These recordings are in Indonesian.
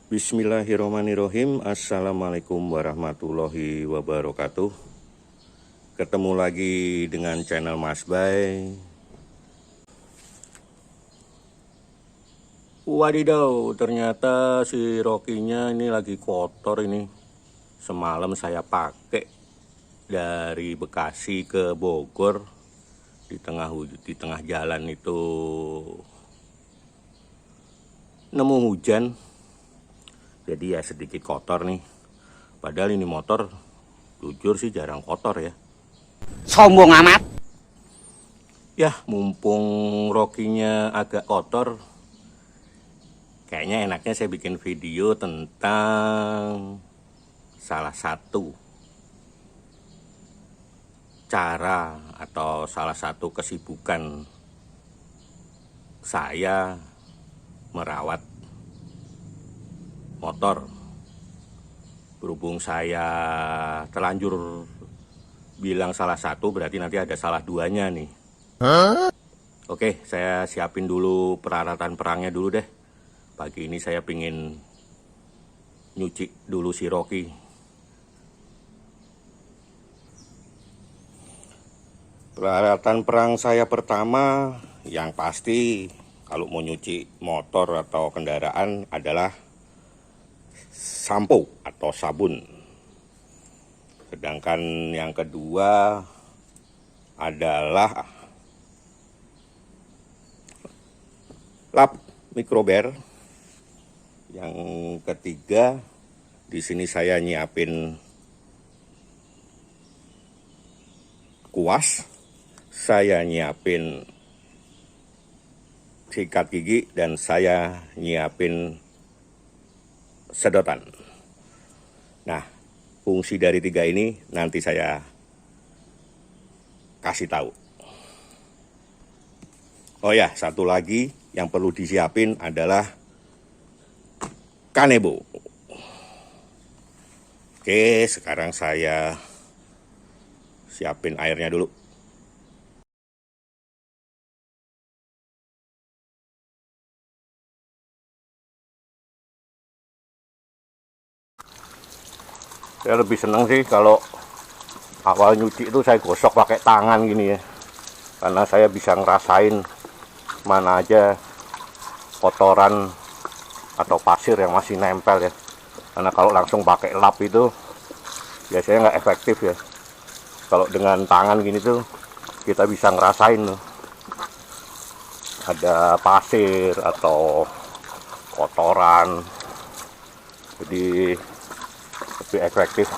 Bismillahirrahmanirrahim. Assalamualaikum warahmatullahi wabarakatuh. Ketemu lagi dengan channel Mas Bay. Wadidaw, ternyata si rokinya ini lagi kotor ini. Semalam saya pakai dari Bekasi ke Bogor. Di tengah jalan itu nemu hujan. Jadi ya sedikit kotor nih. Padahal ini motor jujur sih jarang kotor ya. Sombong amat. Ya mumpung rokinya agak kotor, kayaknya enaknya saya bikin video tentang salah satu cara atau salah satu kesibukan saya merawat motor. Berhubung saya terlanjur bilang salah satu, berarti nanti ada salah duanya nih. Oke, saya siapin dulu peralatan perangnya dulu deh. Pagi ini saya pingin nyuci dulu si Rocky. Peralatan perang saya pertama yang pasti kalau mau nyuci motor atau kendaraan adalah sampo atau sabun. Sedangkan yang kedua adalah lap mikrober. Yang ketiga di sini saya nyiapin kuas, saya nyiapin sikat gigi, dan saya nyiapin sedotan. Nah, fungsi dari tiga ini nanti saya kasih tahu. Oh ya, satu lagi yang perlu disiapin adalah kanebo. Oke, sekarang saya siapin airnya dulu. Saya lebih senang sih kalau awal nyuci itu saya gosok pakai tangan gini ya, karena saya bisa ngerasain mana aja kotoran atau pasir yang masih nempel ya. Karena kalau langsung pakai lap itu biasanya nggak efektif ya. Kalau dengan tangan gini tuh kita bisa ngerasain tuh ada pasir atau kotoran, jadi lebih efektif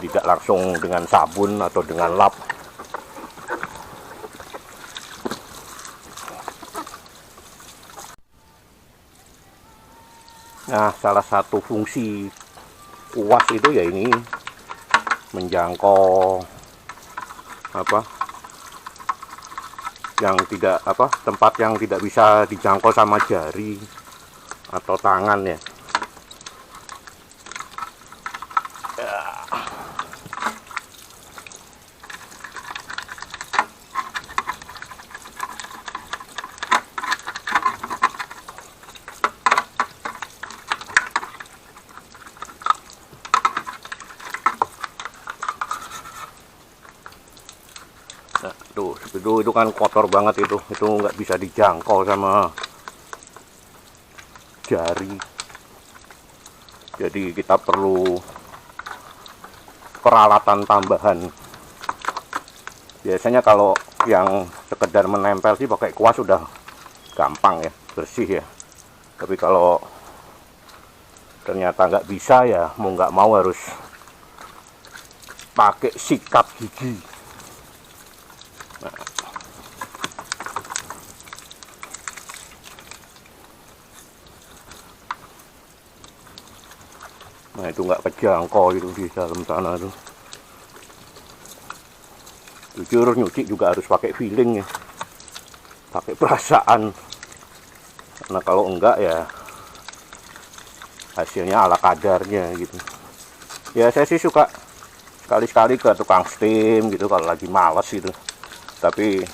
tidak langsung dengan sabun atau dengan lap. Nah, salah satu fungsi kuas itu ya ini menjangkau tempat yang tidak bisa dijangkau sama jari atau tangan ya. Nah, tuh itu kan kotor banget itu nggak bisa dijangkau sama jari. Jadi kita perlu peralatan tambahan. Biasanya kalau yang sekedar menempel sih pakai kuas sudah gampang ya, bersih ya. Tapi kalau ternyata nggak bisa ya, mau nggak mau harus pakai sikat gigi. Nah itu nggak kejangkau itu di dalam sana tuh. Jujur nyuci juga harus pakai feeling ya, pakai perasaan. Karena kalau enggak ya hasilnya ala kadarnya gitu. Ya saya sih suka sekali-sekali ke tukang steam gitu kalau lagi males gitu. Tapi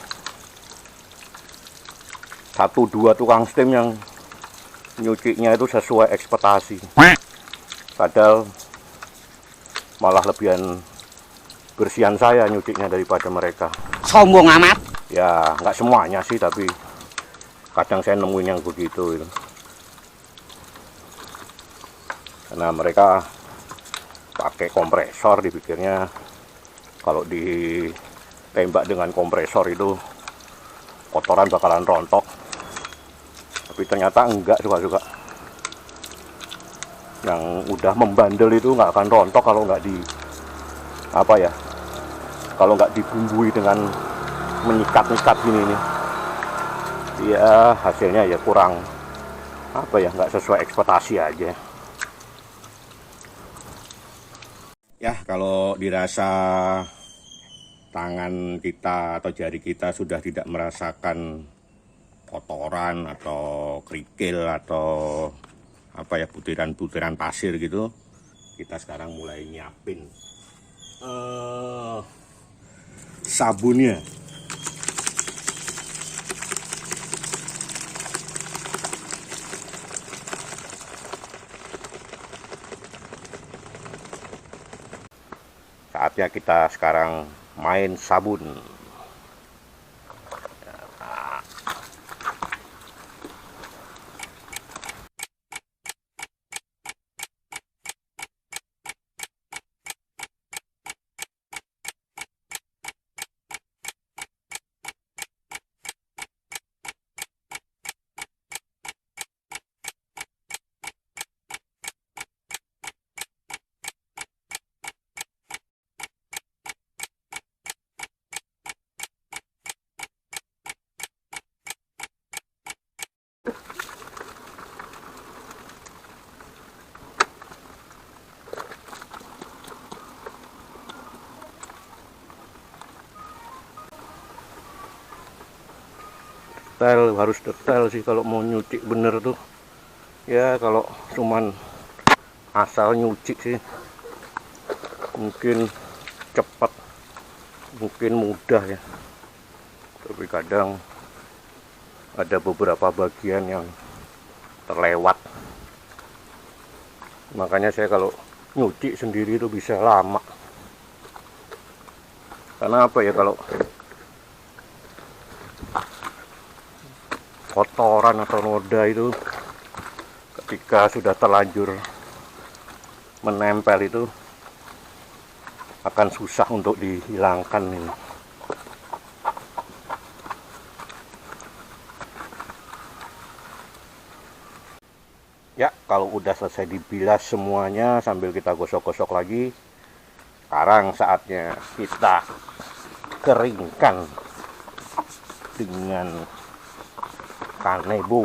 1-2 tukang steam yang nyucinya itu sesuai ekspektasi, padahal malah lebihan bersihan saya nyucinya daripada mereka. Sombong amat. Ya nggak semuanya sih, tapi kadang saya nemuin yang begitu gitu. Karena mereka pakai kompresor, dipikirnya kalau ditembak dengan kompresor itu kotoran bakalan rontok, tapi ternyata enggak. Suka-suka yang udah membandel itu nggak akan rontok kalau nggak kalau nggak dibumbui dengan menyikat-nyikat gini nih. Ya hasilnya ya kurang nggak sesuai ekspektasi aja. Ya kalau dirasa tangan kita atau jari kita sudah tidak merasakan kotoran atau kerikil atau butiran-butiran pasir gitu, kita sekarang mulai nyiapin sabunnya. Saatnya kita sekarang main sabun. Harus detail sih kalau mau nyuci bener tuh. Ya kalau cuman asal nyuci sih mungkin cepat, mungkin mudah ya, tapi kadang ada beberapa bagian yang terlewat. Makanya saya kalau nyuci sendiri itu bisa lama. Karena kalau kotoran atau noda itu ketika sudah terlanjur menempel itu akan susah untuk dihilangkan ini. Ya kalau udah selesai dibilas semuanya sambil kita gosok-gosok lagi, sekarang saatnya kita keringkan dengan kanebo.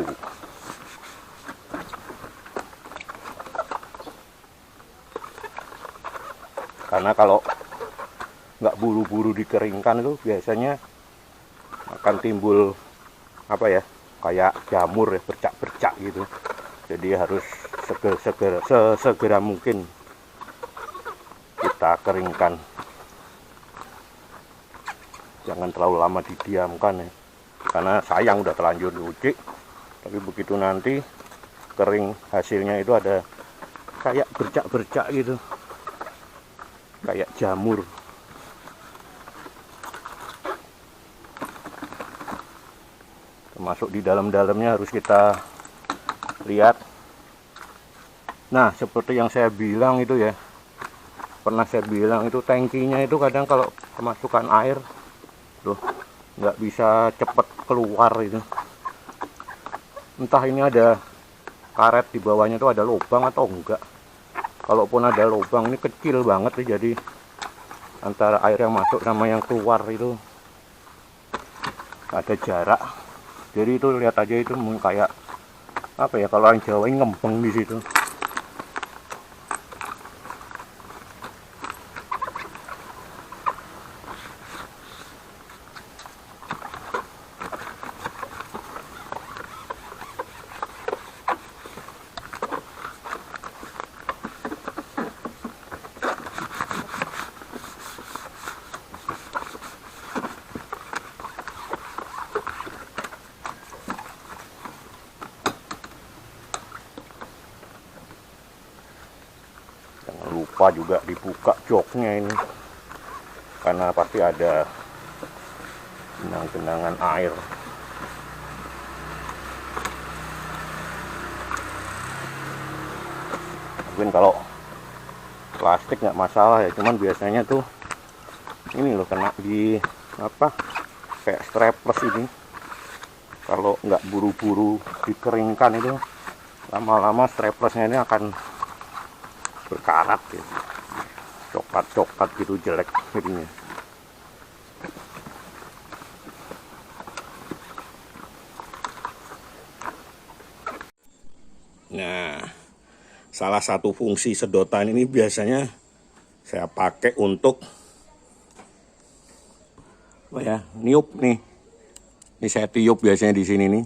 Karena kalau nggak buru-buru dikeringkan itu biasanya akan timbul kayak jamur ya, bercak-bercak gitu. Jadi harus sesegera mungkin kita keringkan. Jangan terlalu lama didiamkan ya, karena sayang udah terlanjur diuci, tapi begitu nanti kering hasilnya itu ada kayak bercak-bercak gitu, kayak jamur. Termasuk di dalam-dalamnya harus kita lihat. Nah seperti yang saya bilang itu ya, pernah saya bilang itu tangkinya itu kadang kalau kemasukan air tuh nggak bisa cepet keluar itu. Entah ini ada karet di bawahnya tuh ada lubang atau enggak. Kalaupun ada lubang ini kecil banget ya, jadi antara air yang masuk sama yang keluar itu ada jarak. Jadi itu lihat aja itu kayak kalau orang Jawa ini ngembeng di situ. lupa juga dibuka joknya ini, karena pasti ada genang-genangan air. Mungkin kalau plastik nggak masalah ya, cuman biasanya tuh ini loh kena di apa kayak strapless ini. Kalau nggak buru-buru dikeringkan itu lama-lama straplessnya ini akan berkarat ya, coklat-coklat gitu, jelek jadinya. Nah, salah satu fungsi sedotan ini biasanya saya pakai untuk apa ya, niup nih. Ini saya tiup biasanya di sini nih.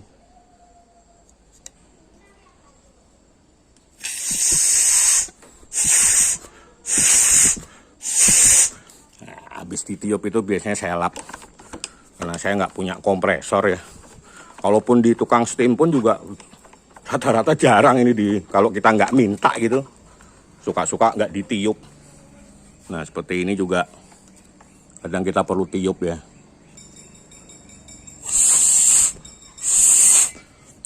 Nah, habis ditiup itu biasanya saya lap, karena saya nggak punya kompresor ya. Kalaupun di tukang steam pun juga rata-rata jarang ini kalau kita nggak minta gitu, suka-suka nggak ditiup. Nah seperti ini juga kadang kita perlu tiup ya.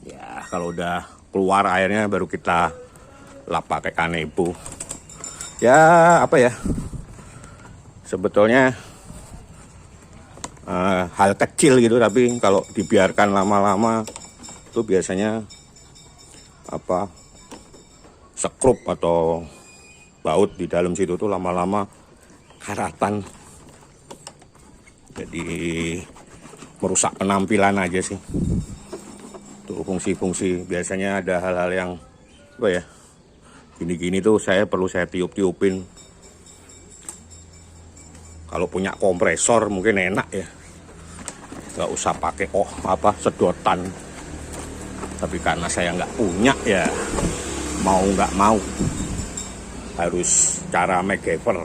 Ya kalau udah keluar airnya baru kita lap pakai kanebo. Ya apa ya, sebetulnya hal kecil gitu, tapi kalau dibiarkan lama-lama itu biasanya apa, sekrup atau baut di dalam situ tuh lama-lama karatan, jadi merusak penampilan aja sih. Tuh fungsi-fungsi biasanya ada hal-hal yang apa ya, gini-gini tuh perlu saya tiup-tiupin. Kalau punya kompresor mungkin enak ya, nggak usah pakai sedotan. Tapi karena saya nggak punya ya, mau nggak mau harus cara MacGyver.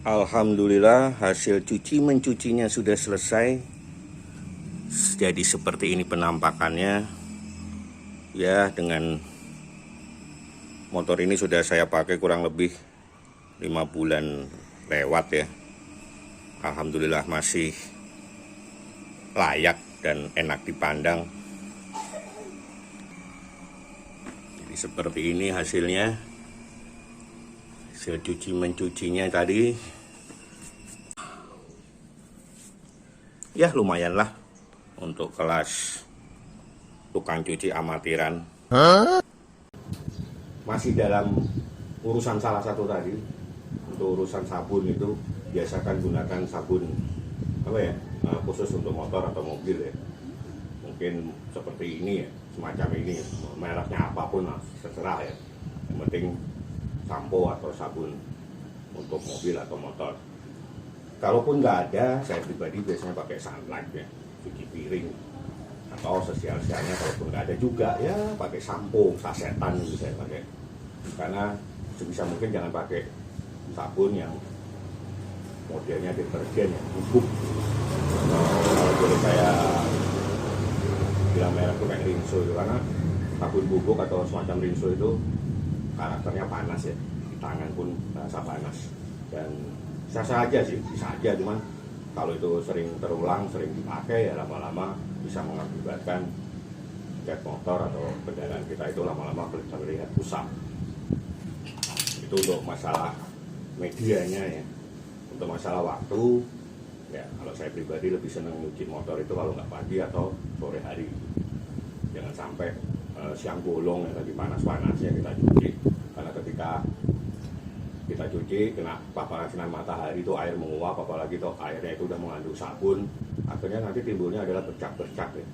Alhamdulillah hasil mencucinya sudah selesai. Jadi seperti ini penampakannya. Ya, dengan motor ini sudah saya pakai kurang lebih 5 bulan lewat ya. Alhamdulillah masih layak dan enak dipandang. Jadi seperti ini hasilnya. Hasil mencucinya tadi. Ya lumayan lah untuk kelas tukang cuci amatiran. Masih dalam urusan salah satu tadi, untuk urusan sabun itu biasakan gunakan sabun apa ya, khusus untuk motor atau mobil ya. Mungkin seperti ini ya, semacam ini, mereknya apapun lah, terserah ya. Yang penting sampo atau sabun untuk mobil atau motor. Kalaupun nggak ada, saya pribadi biasanya pakai sunlight ya, cuci piring. Atau sesial-sialnya kalaupun nggak ada juga ya pakai sampo, sasetan gitu saya pakai. Karena sebisa mungkin jangan pakai sabun yang modelnya deterjen ya, bubuk. Kalau boleh saya bilang merek itu kayak Rinso itu, karena sabun bubuk atau semacam Rinso itu karakternya panas ya, di tangan pun terasa panas. Dan bisa aja sih, bisa aja, cuman kalau itu sering terulang, sering dipakai ya lama-lama bisa mengakibatkan cat motor atau kendaraan kita itu lama-lama terlihat kusam. Itu untuk masalah medianya ya. Untuk masalah waktu ya, kalau saya pribadi lebih senang nyuci motor itu kalau nggak pagi atau sore hari. Jangan sampai siang bolong ya, lagi panas-panasnya kita cuci, karena ketika kita cuci kena paparan sinar matahari itu air menguap, apalagi tuh airnya itu udah mengandung sabun, akhirnya nanti timbulnya adalah bercak-bercak ya,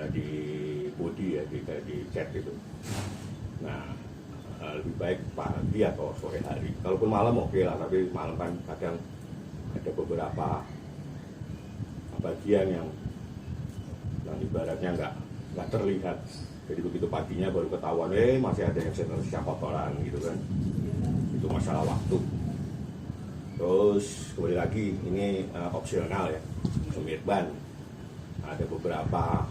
di bodi ya, di cat itu. Nah lebih baik pagi atau sore hari. Kalaupun malam oke lah, tapi malam kan kadang ada beberapa bagian yang ibaratnya nggak terlihat. Jadi begitu paginya baru ketahuan, masih ada yang sisa kotoran gitu kan. Itu masalah waktu. Terus kembali lagi, ini opsional ya, semir ban. Ada beberapa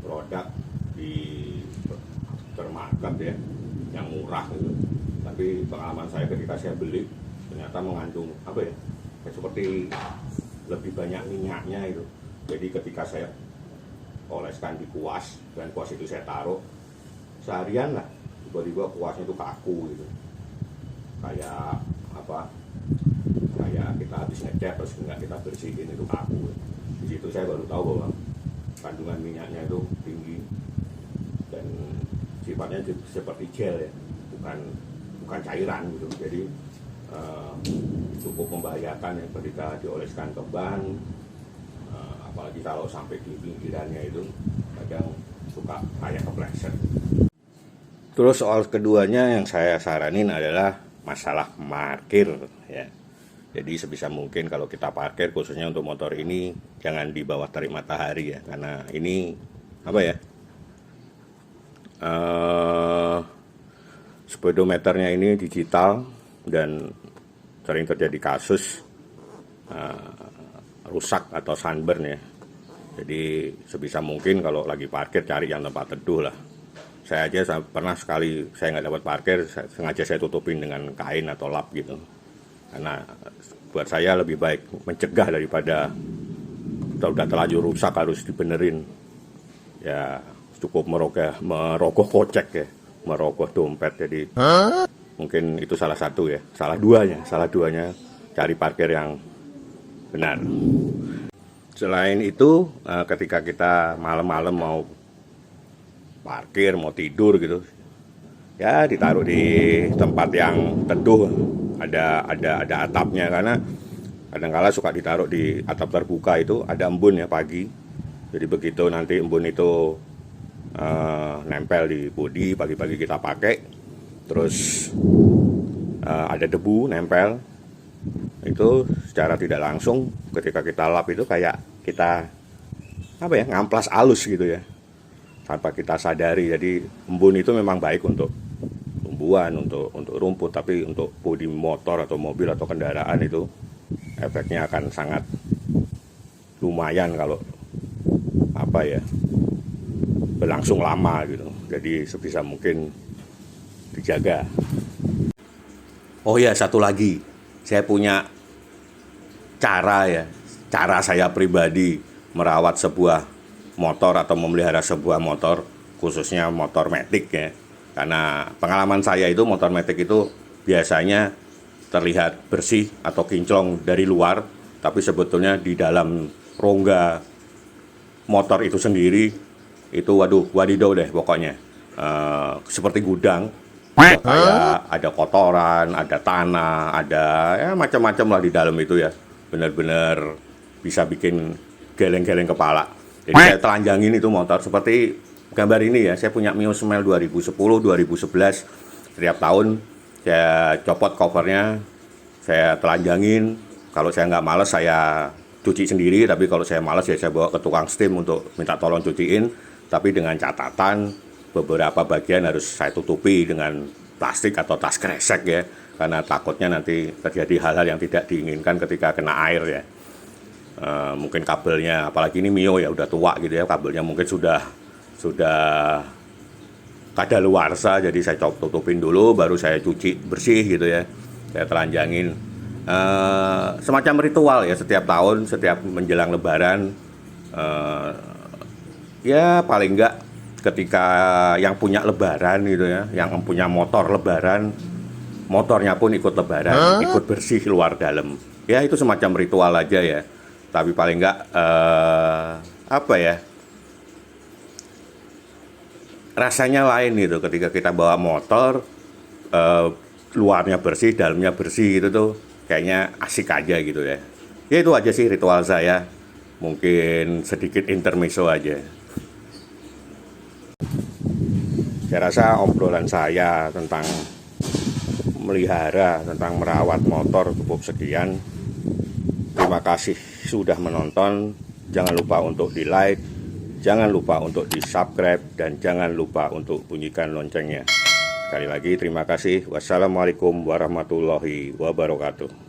produk di aftermarket ya, yang murah gitu. Tapi pengalaman saya ketika saya beli ternyata mengandung apa ya, seperti lebih banyak minyaknya itu. Jadi ketika saya oleskan di kuas, dan kuas itu saya taruh seharian lah, tiba-tiba kuasnya itu kaku gitu, kayak apa, kayak kita habis ngecat terus nggak kita bersihin itu kaku. Di situ saya baru tahu bahwa kandungan minyaknya itu tinggi dan sifatnya seperti gel ya, bukan cairan gitu. Jadi cukup membahayakan ya ketika dioleskan ke ban, apalagi kalau sampai di pinggirannya itu kadang suka kayak kepleset. Terus soal keduanya yang saya saranin adalah masalah parkir ya. Jadi sebisa mungkin kalau kita parkir, khususnya untuk motor ini, jangan di bawah terik matahari ya, karena ini apa ya, speedometernya ini digital dan sering terjadi kasus rusak atau sunburn ya. Jadi sebisa mungkin kalau lagi parkir cari yang tempat teduh lah. Saya aja pernah sekali saya nggak dapat parkir, sengaja saya tutupin dengan kain atau lap gitu. Karena buat saya lebih baik mencegah daripada udah terlanjur rusak harus dibenerin. Ya cukup merogoh kocek ya, merogoh dompet. Jadi mungkin itu salah satu ya, salah duanya cari parkir yang benar. Selain itu, ketika kita malam-malam mau parkir, mau tidur gitu, ya ditaruh di tempat yang teduh, ada atapnya, karena kadang-kala suka ditaruh di atap terbuka itu ada embun ya pagi. Jadi begitu nanti embun itu nempel di bodi, pagi-pagi kita pakai, terus ada debu nempel, itu secara tidak langsung ketika kita lap itu kayak kita apa ya, ngamplas alus gitu ya, tanpa kita sadari. Jadi embun itu memang baik untuk tumbuhan, untuk rumput, tapi untuk bodi motor atau mobil atau kendaraan itu efeknya akan sangat lumayan kalau apa ya, berlangsung lama gitu. Jadi sebisa mungkin dijaga. Oh ya, satu lagi, saya punya cara saya pribadi merawat sebuah motor atau memelihara sebuah motor, khususnya motor matic ya. Karena pengalaman saya itu motor matic itu biasanya terlihat bersih atau kinclong dari luar, tapi sebetulnya di dalam rongga motor itu sendiri itu wadidaw deh pokoknya, seperti gudang. Kayak ada kotoran, ada tanah, ada ya macam-macam lah di dalam itu ya. Benar-benar bisa bikin geleng-geleng kepala. Jadi saya telanjangin itu motor seperti gambar ini ya. Saya punya Mio Smile 2010, 2011. Setiap tahun saya copot covernya, saya telanjangin. Kalau saya nggak males saya cuci sendiri, tapi kalau saya males ya saya bawa ke tukang steam untuk minta tolong cuciin. Tapi dengan catatan beberapa bagian harus saya tutupi dengan plastik atau tas kresek ya, karena takutnya nanti terjadi hal-hal yang tidak diinginkan ketika kena air ya. Mungkin kabelnya, apalagi ini Mio ya udah tua gitu ya, kabelnya mungkin sudah kadaluarsa, jadi saya tutupin dulu baru saya cuci bersih gitu ya, saya telanjangin. Semacam ritual ya, setiap tahun, setiap menjelang lebaran, ya paling enggak ketika yang punya lebaran gitu ya, yang punya motor lebaran, motornya pun ikut lebaran, ikut bersih luar dalam. Ya itu semacam ritual aja ya. Tapi paling enggak apa ya, rasanya lain gitu ketika kita bawa motor, luarnya bersih, dalamnya bersih gitu tuh, kayaknya asik aja gitu ya. Ya itu aja sih ritual saya. Mungkin sedikit intermezzo aja. Saya rasa obrolan saya tentang melihara, tentang merawat motor cukup sekian. Terima kasih sudah menonton. Jangan lupa untuk di like, jangan lupa untuk di subscribe, dan jangan lupa untuk bunyikan loncengnya. Sekali lagi terima kasih. Wassalamualaikum warahmatullahi wabarakatuh.